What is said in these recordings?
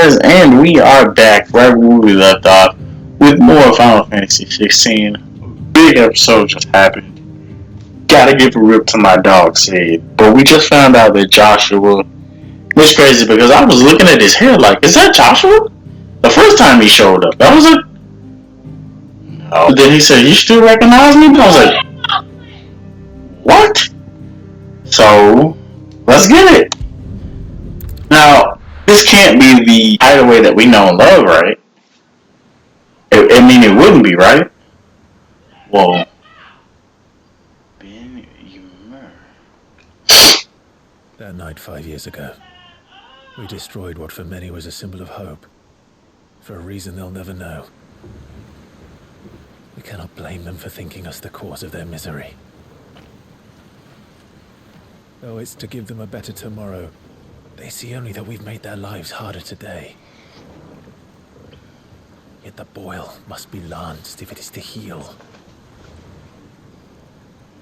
guys, and we are back right where we left off with more Final Fantasy 16. Big episode just happened. Gotta give a rip to my dog Sid, but we just found out that Joshua was crazy because I was looking at his hair like, is that Joshua? The first time he showed up, I was like, no. Then he said, you still recognize me? And I was like, what? So, let's get it. Now, this can't be the hideaway that we know and love, right? I mean, it wouldn't be, right? Well, Ben Ymer. That night 5 years ago, we destroyed what for many was a symbol of hope. For a reason they'll never know. We cannot blame them for thinking us the cause of their misery. Though it's to give them a better tomorrow, they see only that we've made their lives harder today. Yet the boil must be lanced if it is to heal.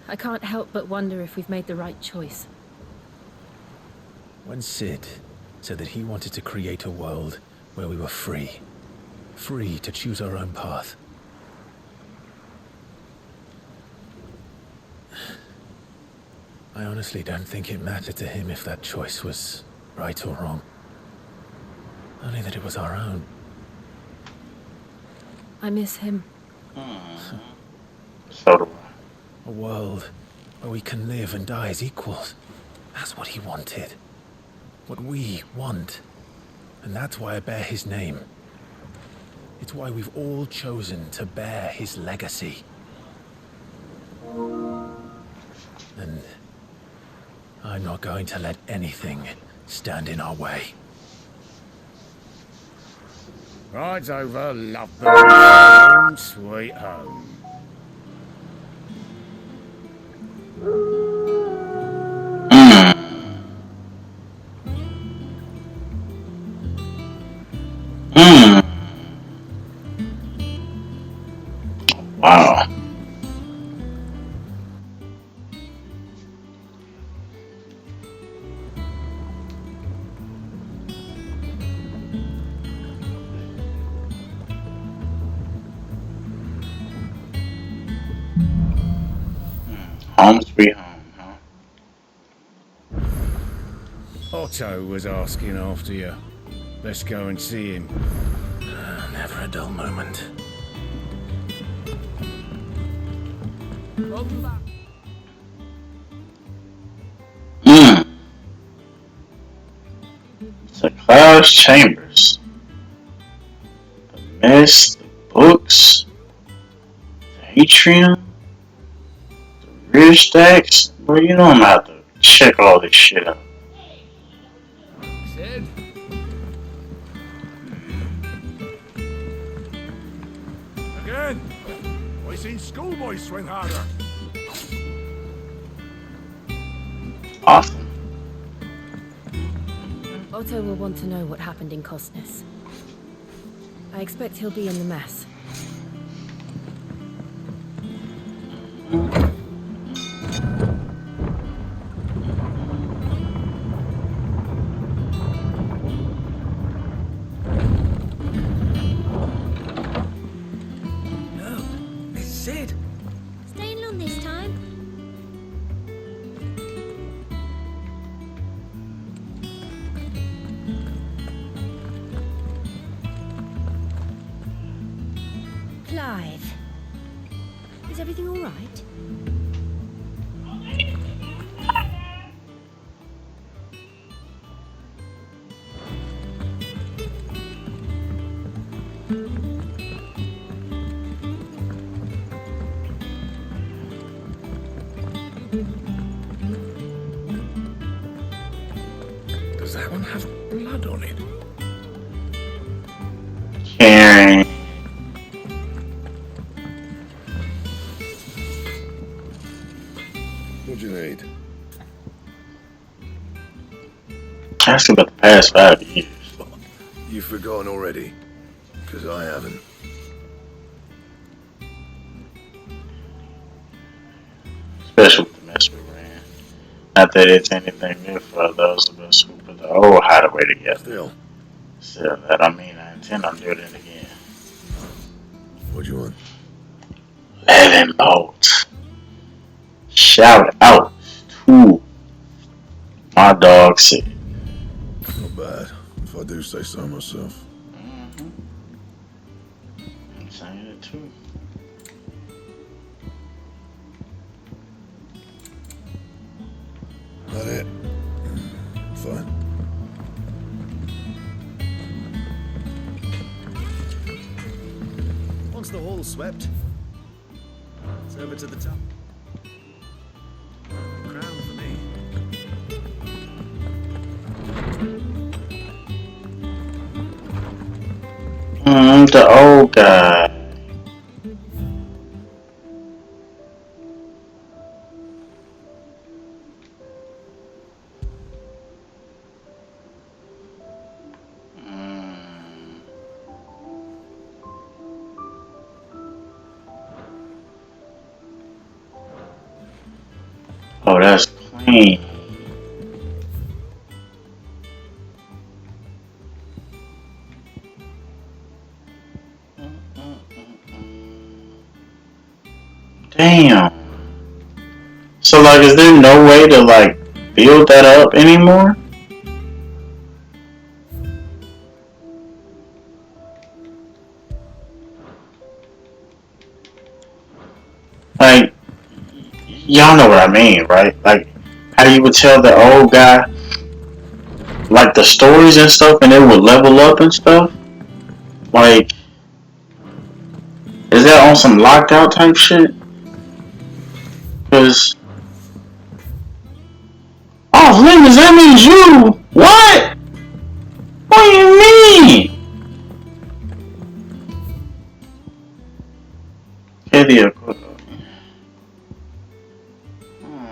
I can't help but wonder if we've made the right choice. When Sid said that he wanted to create a world where we were free to choose our own path, I honestly don't think it mattered to him if that choice was right or wrong. Only that it was our own. I miss him. So do I. A world where we can live and die as equals. That's what he wanted. What we want. And that's why I bear his name. It's why we've all chosen to bear his legacy. And I'm not going to let anything stand in our way. Rides over Loveberry, sweet home. Wow. Home sweet home, huh? Otto was asking after you. Let's go and see him. Never a dull moment. The Cloud's Chambers. The mess, the books, the atrium, the rear stacks. Well, you know I'm gonna have to check all this shit out. Sid? Again? I seen schoolboys swing harder. Awesome. Otto will want to know what happened in Cosnes. I expect he'll be in the mess. No, it's Sid. Staying long this time? Clive, is everything all right? Does that one have blood on it? Caring. What'd you need? Ask about the past 5 years. You've forgotten already? Because I haven't. Especially with the mess we ran. Not that it's anything new for those of us who put the old hideaway together. Still, So that I mean, I intend on doing it again. What do you want? 11 bolts. Shout out to my dog Sid. Not bad, if I do say so myself. I'm saying it too. That it? Fine. Once the hall's swept, it's over to the top. Crown for me. The old guy. Oh, that's clean. Damn. So, like, is there no way to, like, build that up anymore? Like, y'all know what I mean, right? Like, how you would tell the old guy, like, the stories and stuff, and it would level up and stuff? Like, is that on some locked out type shit? Because, oh, Linus, that means you! What? What do you mean? Idiot.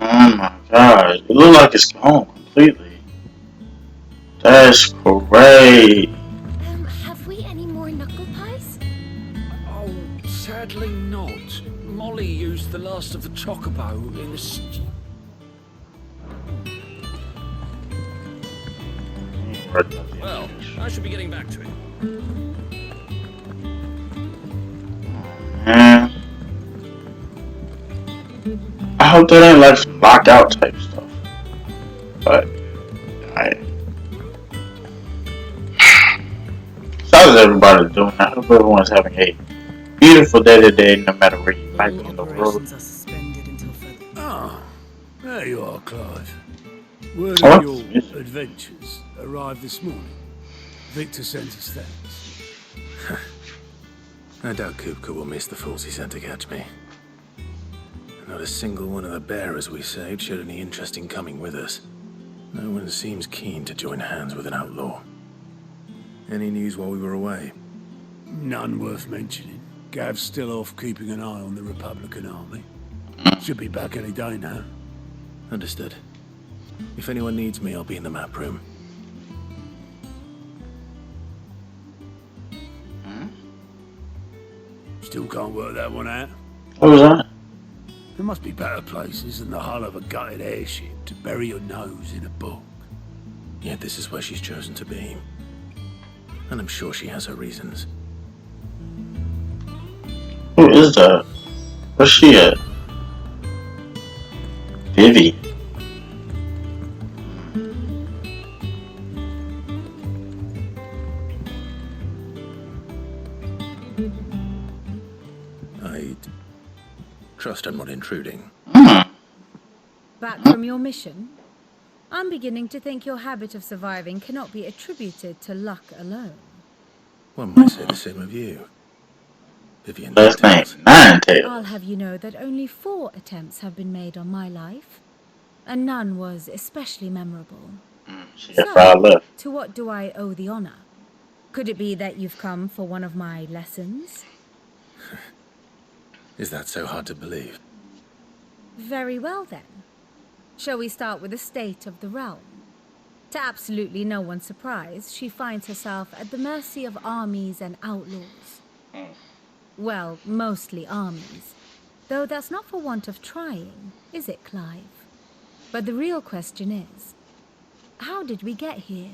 Oh my gosh, it looks like it's gone completely. That's great. Have we any more knuckle pies? Oh, sadly not. Molly used the last of the chocobo in the Well, I should be getting back to it. Man. I hope that ain't like some locked out type stuff. But, how's everybody doing? I hope everyone's having a beautiful day today, no matter where you might be in the world. Operations are suspended until further. Ah, there you are, Clive. Word Oh, of your yes. adventures arrived this morning. Victor sent us thanks. I doubt Kupka will miss the fools he sent to catch me. Not a single one of the bearers we saved showed any interest in coming with us. No one seems keen to join hands with an outlaw. Any news while we were away? None worth mentioning. Gav's still off keeping an eye on the Republican army. Should be back any day now. Understood. If anyone needs me, I'll be in the map room. Still can't work that one out. What was that? There must be better places than the hull of a gutted airship to bury your nose in a book. Yet this is where she's chosen to be. And I'm sure she has her reasons. Who is that? Where's she at? Vivi. I'd trust I'm not intruding. Back from your mission? I'm beginning to think your habit of surviving cannot be attributed to luck alone. One might say the same of you. Vivian Last name Tails. Ninetails. I'll have you know that only 4 attempts have been made on my life, and none was especially memorable. She got 5 left. To what do I owe the honor? Could it be that you've come for one of my lessons? Is that so hard to believe? Very well then. Shall we start with the state of the realm? To absolutely no one's surprise, she finds herself at the mercy of armies and outlaws. Well, mostly armies. Though that's not for want of trying, is it, Clive? But the real question is, how did we get here?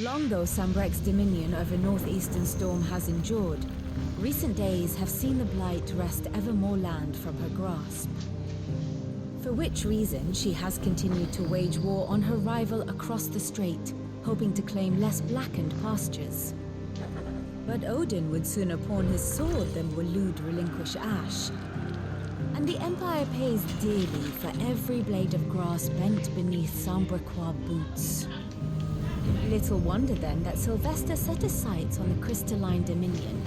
Long though Sambrek's dominion over northeastern Storm has endured, recent days have seen the Blight wrest ever more land from her grasp. For which reason she has continued to wage war on her rival across the strait, hoping to claim less blackened pastures. But Odin would sooner pawn his sword than Waloed relinquish Ash. And the Empire pays dearly for every blade of grass bent beneath Sambrequois boots. Little wonder then that Sylvester set his sights on the crystalline dominion,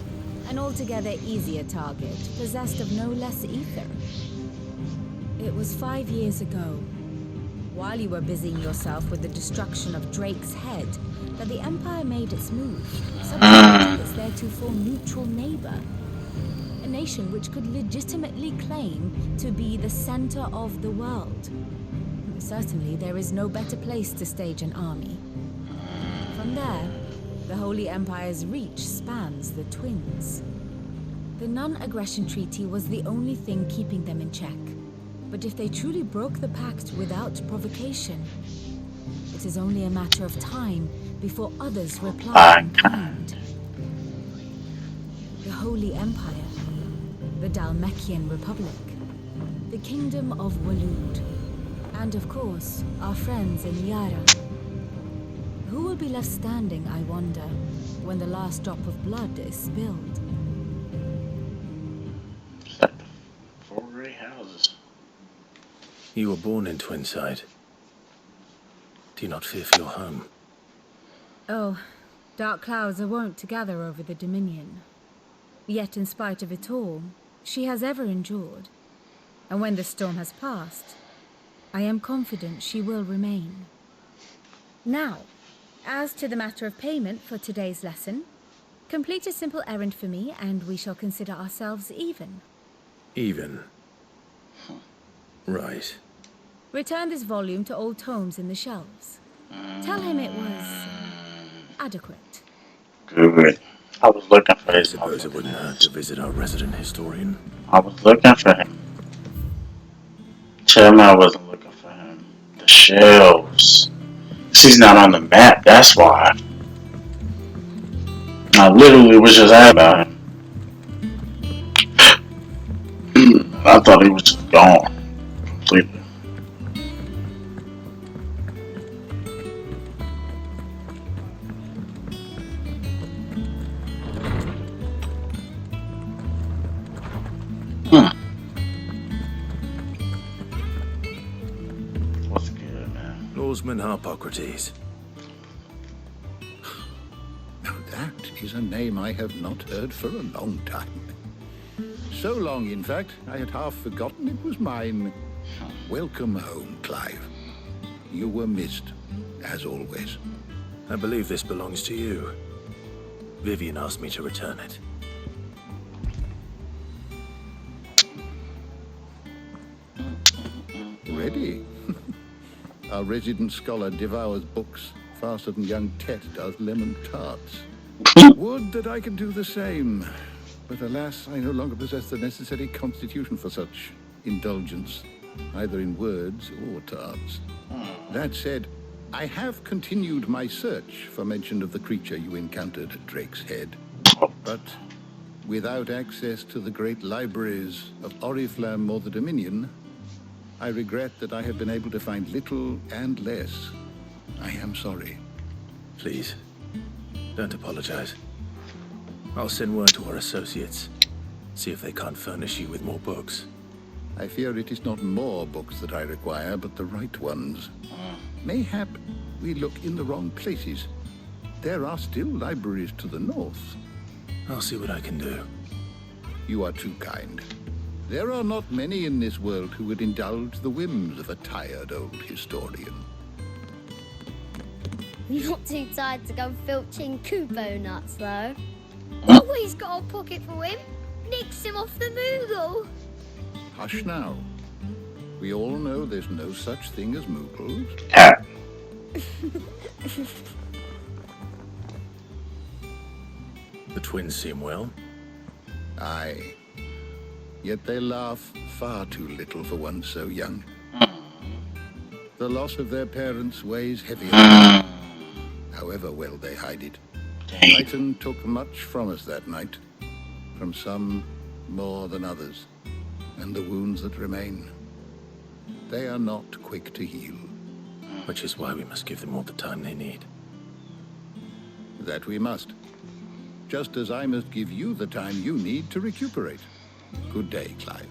an altogether easier target, possessed of no less ether. It was 5 years ago, while you were busying yourself with the destruction of Drake's head, that the Empire made its move, subjugating its theretofore neutral neighbor. A nation which could legitimately claim to be the center of the world. Certainly there is no better place to stage an army. From there, the Holy Empire's reach spans the Twins. The non-aggression treaty was the only thing keeping them in check. But if they truly broke the pact without provocation, it is only a matter of time before others reply in kind. The Holy Empire, the Dhalmekian Republic, the Kingdom of Waloed, and of course, our friends in Yara. Who will be left standing, I wonder, when the last drop of blood is spilled? Is that the 4 gray houses? You were born in Twinside. Do you not fear for your home? Oh, dark clouds are wont to gather over the Dominion. Yet in spite of it all, she has ever endured. And when the storm has passed, I am confident she will remain. Now, as to the matter of payment for today's lesson, complete a simple errand for me and we shall consider ourselves even. Even? Right. Return this volume to old tomes in the shelves. Tell him it was adequate. Good. I was looking for I his suppose it wouldn't hurt to visit our resident historian. I was looking for him. Tell me I wasn't looking for him. The shelves. He's not on the map, that's why. I literally was just asking about him. I thought he was just gone. Completely. What's good, man? Lawsman Harpocrates. Now that is a name I have not heard for a long time. So long, in fact, I had half forgotten it was mine. Welcome home, Clive. You were missed, as always. I believe this belongs to you. Vivian asked me to return it. Ready? Our resident scholar devours books faster than young Tet does lemon tarts. Would that I could do the same. But alas, I no longer possess the necessary constitution for such indulgence, either in words or tarts. That said, I have continued my search for mention of the creature you encountered at Drake's Head. But without access to the great libraries of Oriflamme or the Dominion, I regret that I have been able to find little and less. I am sorry. Please, don't apologize. I'll send word to our associates. See if they can't furnish you with more books. I fear it is not more books that I require, but the right ones. Mayhap we look in the wrong places. There are still libraries to the north. I'll see what I can do. You are too kind. There are not many in this world who would indulge the whims of a tired old historian. Not too tired to go filching Kubo nuts, though. Always got a pocket for him. Nicks him off the Moogle. Hush now. We all know there's no such thing as Moogles. The twins seem well. Aye. Yet they laugh far too little for one so young. The loss of their parents weighs heavy on them. however well they hide it. Dang. Titan took much from us that night. From some more than others. And the wounds that remain, they are not quick to heal. Which is why we must give them all the time they need. That we must. Just as I must give you the time you need to recuperate. Good day, Clive.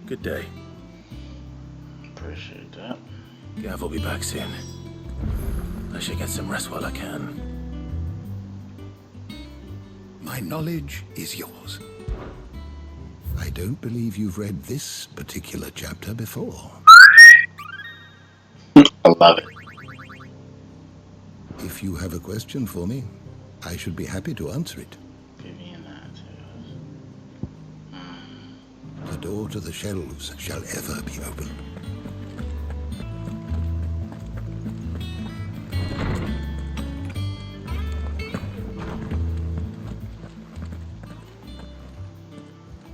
Good day. Appreciate that. Gav will be back soon. I should get some rest while I can. My knowledge is yours. I don't believe you've read this particular chapter before. I love it. If you have a question for me, I should be happy to answer it. Vivian, The door to the shelves shall ever be open.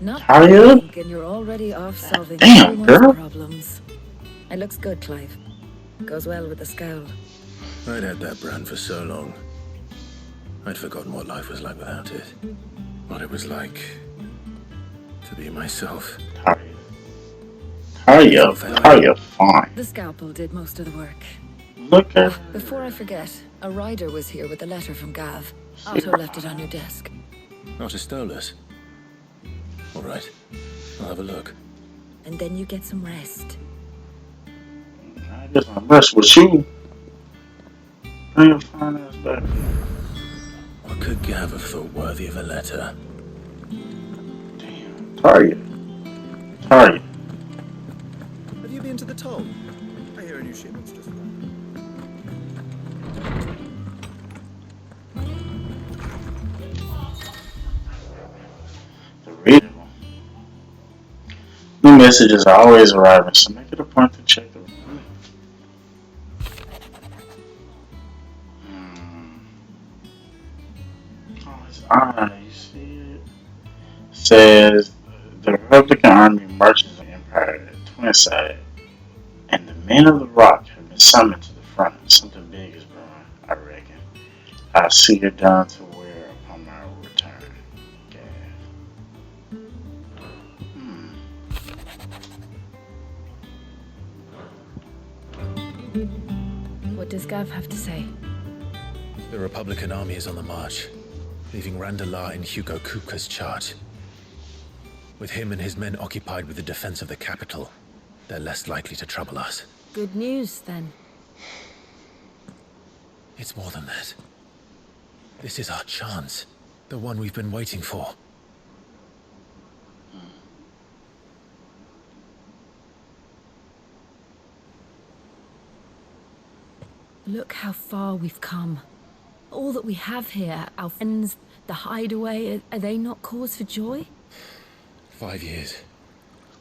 Not How are you? thinking you're already off solving Damn, everyone's girl. problems. It looks good, Clive. Goes well with the scowl. I'd had that brand for so long. I'd forgotten what life was like without it. What it was like to be myself. How are you? How are you? Fine. The scalpel did most of the work. Look at Before I forget, a rider was here with a letter from Gav. Otto left it on your desk. Not a stolus. All right, I'll have a look. And then you get some rest. I guess I'm rest with you. Bring your fine ass back. What could Gav have thought worthy of a letter? Damn. Target. Target. Have you been to the toll? I hear a new shipment's just arrived. The readable. New messages are always arriving, so make it a point to check the room. Oh, it's on. You see it? Says the Republican Army marches the Empire at Twin Side, and the men of the Rock have been summoned to the front. Something big is brewing, I reckon. I'll see you down to where upon my return. Gav. What does Gav have to say? The Republican army is on the march, leaving Randalar in Hugo Kupka's charge. With him and his men occupied with the defense of the capital, they're less likely to trouble us. Good news, then. It's more than that. This is our chance. The one we've been waiting for. Look how far we've come. All that we have here, our friends, the hideaway, are they not cause for joy? 5 years.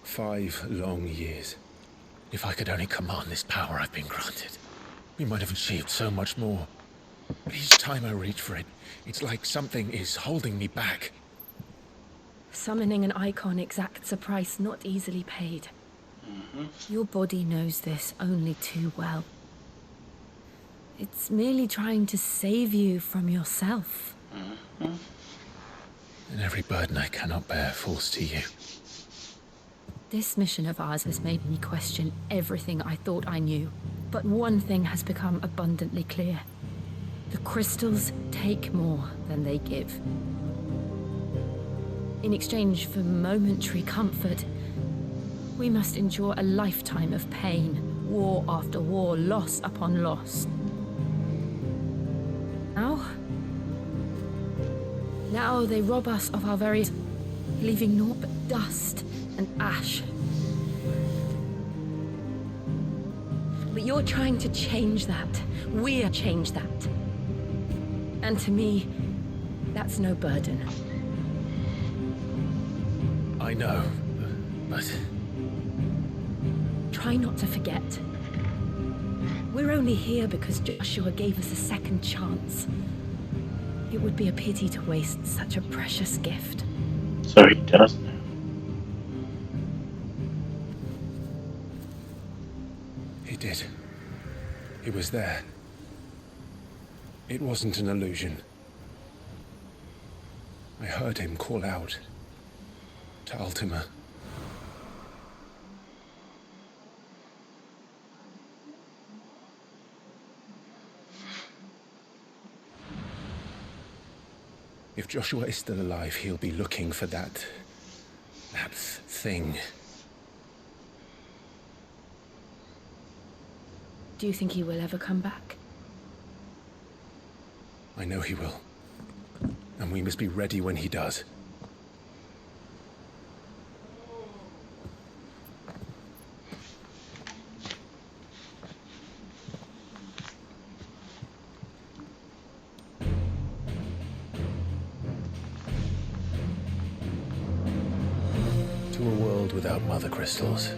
5 long years. If I could only command this power I've been granted, we might have achieved so much more. But each time I reach for it, it's like something is holding me back. Summoning an Eikon exacts a price not easily paid. Your body knows this only too well. It's merely trying to save you from yourself. And every burden I cannot bear falls to you. This mission of ours has made me question everything I thought I knew. But one thing has become abundantly clear. The crystals take more than they give. In exchange for momentary comfort, we must endure a lifetime of pain, war after war, loss upon loss. Now they rob us of our very, leaving naught but dust and ash. But you're trying to change that. We're change that. And to me, that's no burden. I know, but... Try not to forget. We're only here because Joshua gave us a second chance. It would be a pity to waste such a precious gift. So he does now. He did. He was there. It wasn't an illusion. I heard him call out to Ultima. If Joshua is still alive, he'll be looking for that thing. Do you think he will ever come back? I know he will. And we must be ready when he does. To a world without mother crystals.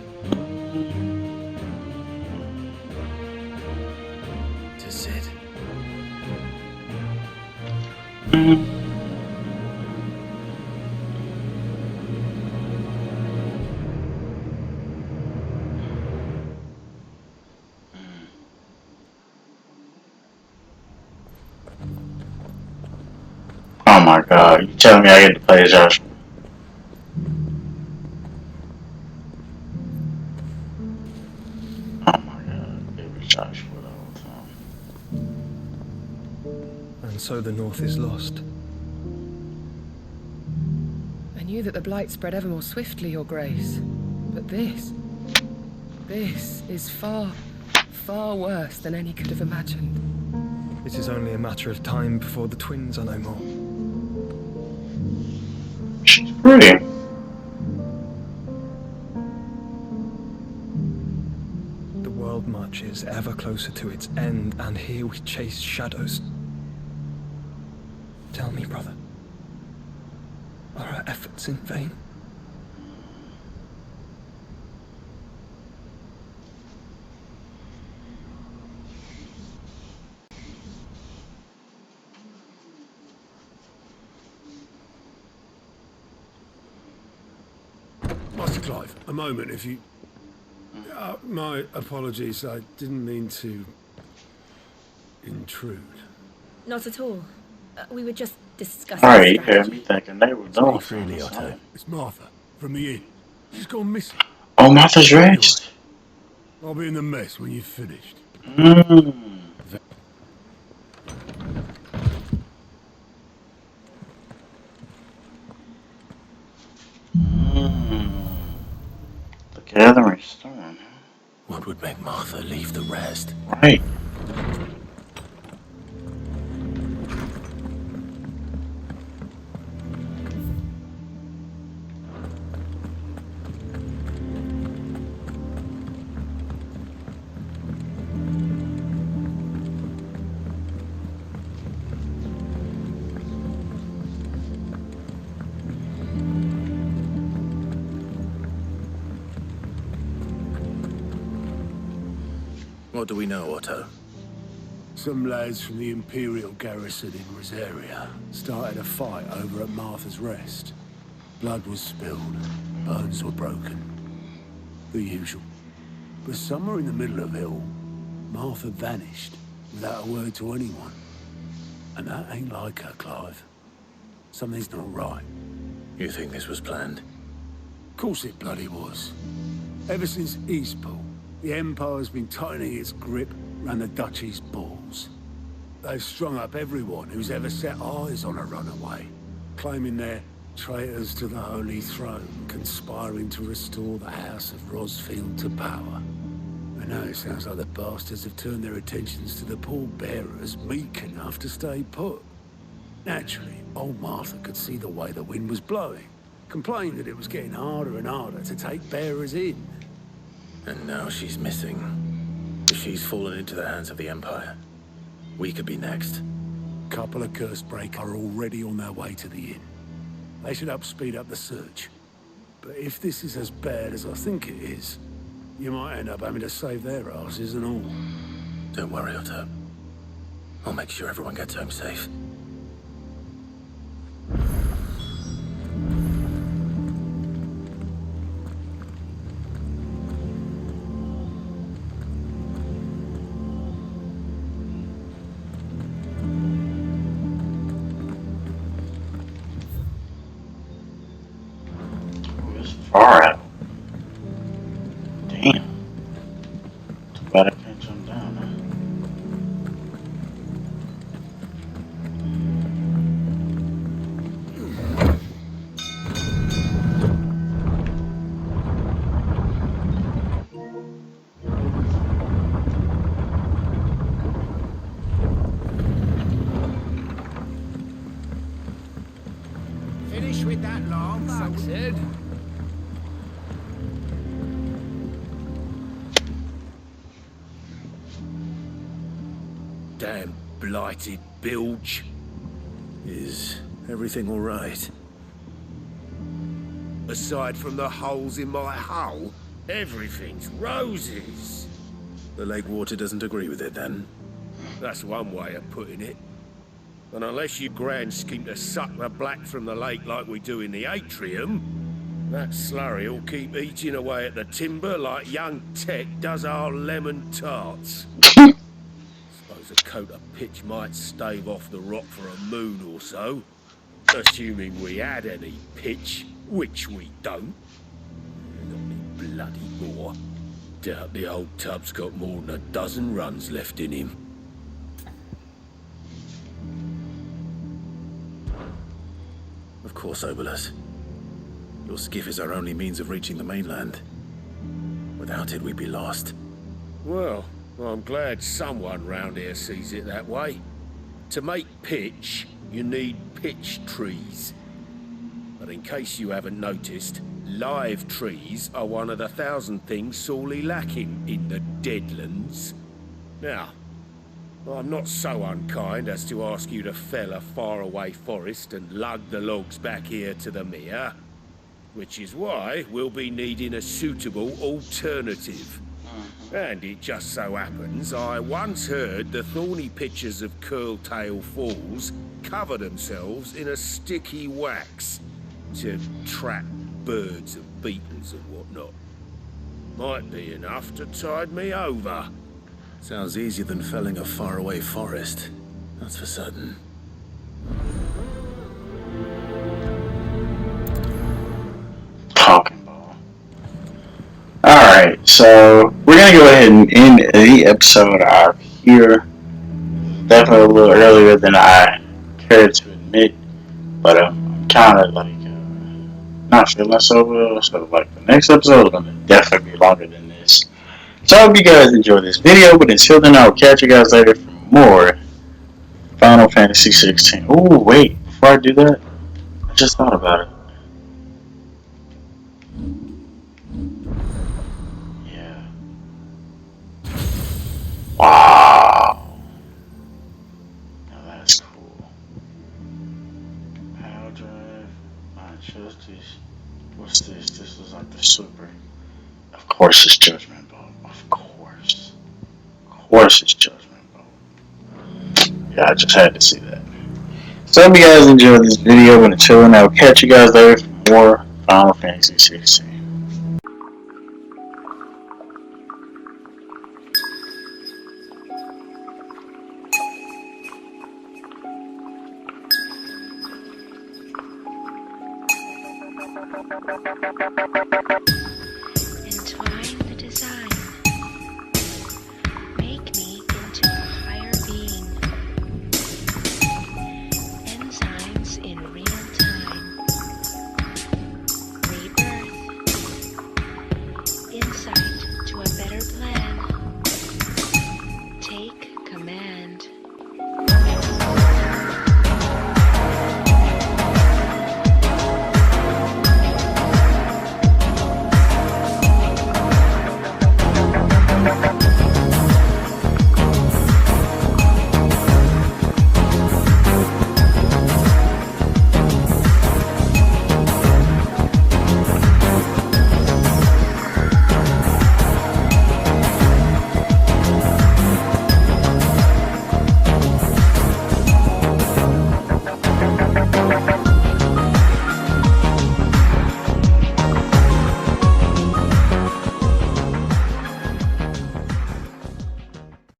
To Sid. Oh my god, you telling me I get to play as Joshua? Oh my god, it was Joshua the whole time. And so the North is lost. I knew that the Blight spread ever more swiftly, Your Grace. But this is far, far worse than any could have imagined. It is only a matter of time before the twins are no more. She's pretty. The world marches ever closer to its end, and here we chase shadows. Tell me, brother, are our efforts in vain? Master Clive, a moment, if you... my apologies, I didn't mean to... intrude. Not at all. We were just discussing Alright, you had strategy. me thinking they were doing freely, something. Otto. It's Martha, from the inn. She's gone missing. Oh, Martha's rest. I'll be in the mess when you've finished. The gathering storm. What would make Martha leave the rest? Right. What do we know, Otto? Some lads from the Imperial garrison in Rosaria started a fight over at Martha's Rest. Blood was spilled, bones were broken. The usual. But somewhere in the middle of it all, Martha vanished without a word to anyone. And that ain't like her, Clive. Something's not right. You think this was planned? Of course it bloody was. Ever since Eastpool, the Empire's been tightening its grip around the Duchy's balls. They've strung up everyone who's ever set eyes on a runaway, claiming they're traitors to the Holy Throne, conspiring to restore the House of Rosfield to power. And now it sounds like the bastards have turned their attentions to the pallbearers meek enough to stay put. Naturally, old Martha could see the way the wind was blowing, complained that it was getting harder and harder to take bearers in. And now she's missing. If she's fallen into the hands of the Empire, we could be next. Couple of Cursebreak are already on their way to the inn. They should help speed up the search. But if this is as bad as I think it is, you might end up having to save their asses and all. Don't worry, Otto. I'll make sure everyone gets home safe. far out. Damn. Too bad I can't jump down, huh? Finish with that long fuck's head. Damn blighted bilge. Is everything all right? Aside from the holes in my hull, everything's roses. The lake water doesn't agree with it, then? That's one way of putting it. And unless you grand scheme to suck the black from the lake like we do in the atrium, that slurry will keep eating away at the timber like young Tech does our lemon tarts. Suppose a coat of pitch might stave off the rock for a moon or so, assuming we had any pitch, which we don't. Not any bloody more. Doubt the old tub's got more than a dozen runs left in him. Of course, Obolus. Your skiff is our only means of reaching the mainland. Without it, we'd be lost. Well, I'm glad someone round here sees it that way. To make pitch, you need pitch trees. But in case you haven't noticed, live trees are one of the 1,000 things sorely lacking in the Deadlands. Now, I'm not so unkind as to ask you to fell a faraway forest and lug the logs back here to the mere, which is why we'll be needing a suitable alternative. And it just so happens I once heard the thorny pitchers of Curltail Falls cover themselves in a sticky wax to trap birds and beetles and whatnot. Might be enough to tide me over. Sounds easier than felling a faraway forest. That's for certain. Talking ball. Alright, so we're gonna go ahead and end the episode out here. Definitely a little earlier than I cared to admit, but I'm kind of like not feeling so well. So like the next episode is gonna definitely be longer than this. So I hope you guys enjoyed this video, but until then, I'll catch you guys later for more Final Fantasy 16. Oh, wait, before I do that, I just thought about it. Yeah. Wow. Now that's cool. Power drive, justice. What's this? This is like the super. Of course, it's Judgment Bolt. Of course. Of course, it's Judgment Bolt. Yeah, I just had to see that. So, I hope you guys enjoyed this video, and until then, I'll catch you guys later for more Final Fantasy 16.